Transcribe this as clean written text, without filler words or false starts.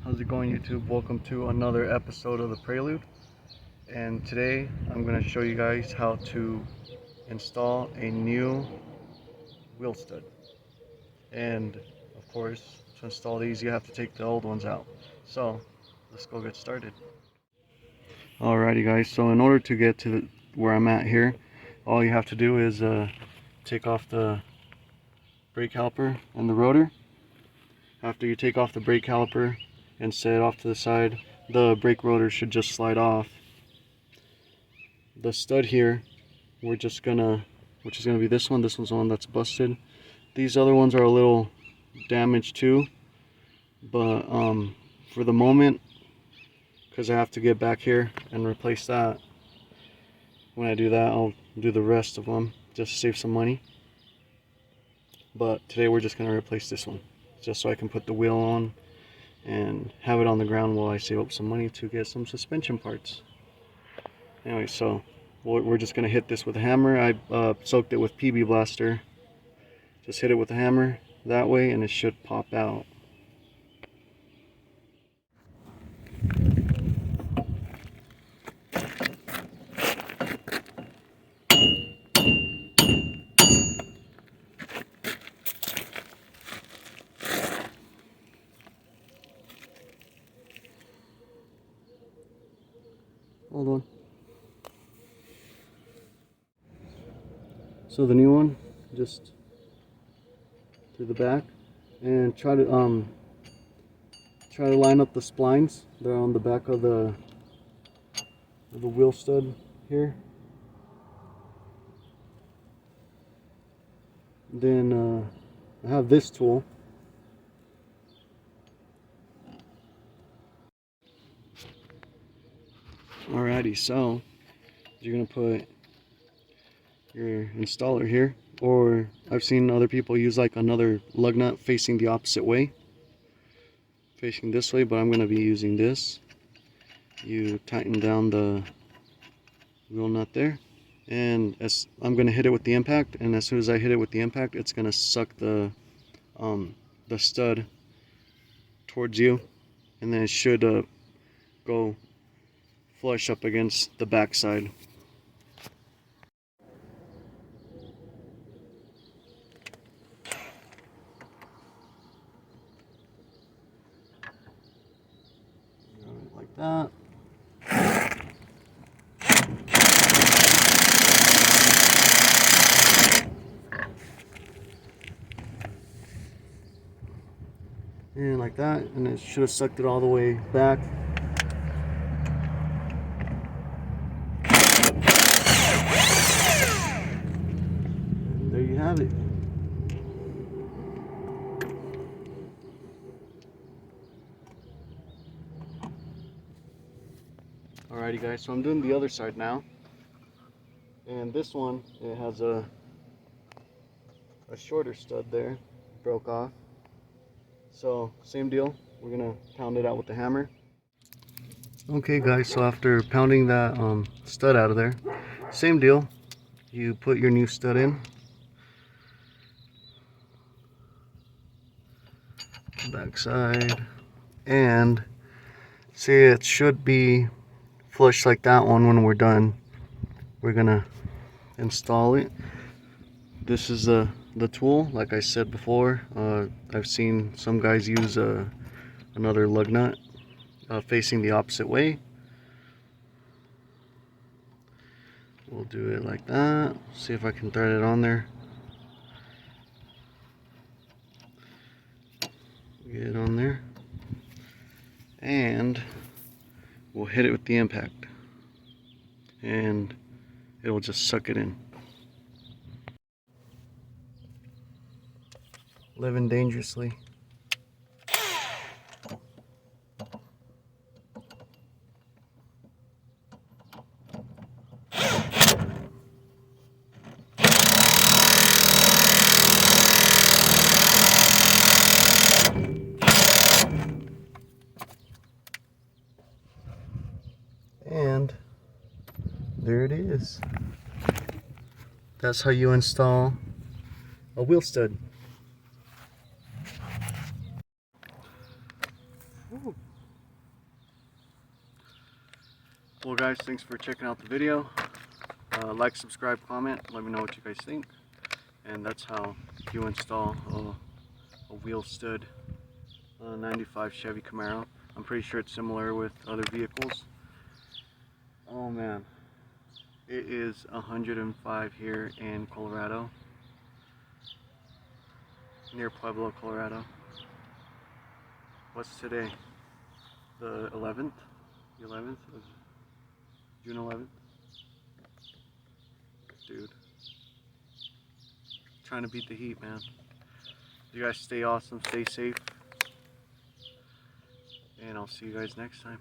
How's it going, YouTube? Welcome to another episode of The Prelude. And today I'm going to show you guys how to install a new wheel stud. And of course, to install these you have to take the old ones out. So let's go get started. Alrighty guys, so in order to get to where I'm at here, all you have to do is take off the brake caliper and the rotor. After you take off the brake caliper and set it off to the side, the brake rotor should just slide off. The stud here, which is gonna be this one. This one's the one that's busted. These other ones are a little damaged too, but for the moment, because I have to get back here and replace that, when I do that I'll do the rest of them just to save some money. But today we're just gonna replace this one, just so I can put the wheel on and have it on the ground while I save up some money to get some suspension parts. Anyway, so we're just gonna hit this with a hammer. I soaked it with PB Blaster. Just hit it with a hammer that way and it should pop out. Hold on. So the new one, just to the back, and try to line up the splines. They're on the back of the wheel stud here. Then I have this tool. Alrighty, so you're gonna put your installer here, or I've seen other people use like another lug nut facing the opposite way, facing this way, but I'm gonna be using this. You tighten down the wheel nut there, and as I'm gonna hit it with the impact, and as soon as I hit it with the impact, it's gonna suck the stud towards you, and then it should go flush up against the back side. Like that. And like that, and it should have sucked it all the way back. And there you have it. Alrighty guys, so I'm doing the other side now. And this one, it has a shorter stud there, broke off. So same deal, we're gonna pound it out with the hammer. Okay guys, so after pounding that stud out of there, same deal, you put your new stud in, back side, and see, it should be flush like that one. When we're done, we're gonna install it. This is the tool, like I said before. I've seen some guys use another lug nut facing the opposite way. We'll do it like that. See if I can thread it on there. Get it on there, and we'll hit it with the impact, and it'll just suck it in. Living dangerously. And there it is. That's how you install a wheel stud. Ooh. Well guys, thanks for checking out the video. Like, subscribe, comment, let me know what you guys think. And that's how you install a wheel stud 95 Chevy Camaro. I'm pretty sure it's similar with other vehicles. Oh man, it is 105 here in Colorado, near Pueblo, Colorado. What's today? The 11th? The 11th of June 11th? Dude. Trying to beat the heat, man. You guys stay awesome, stay safe. And I'll see you guys next time.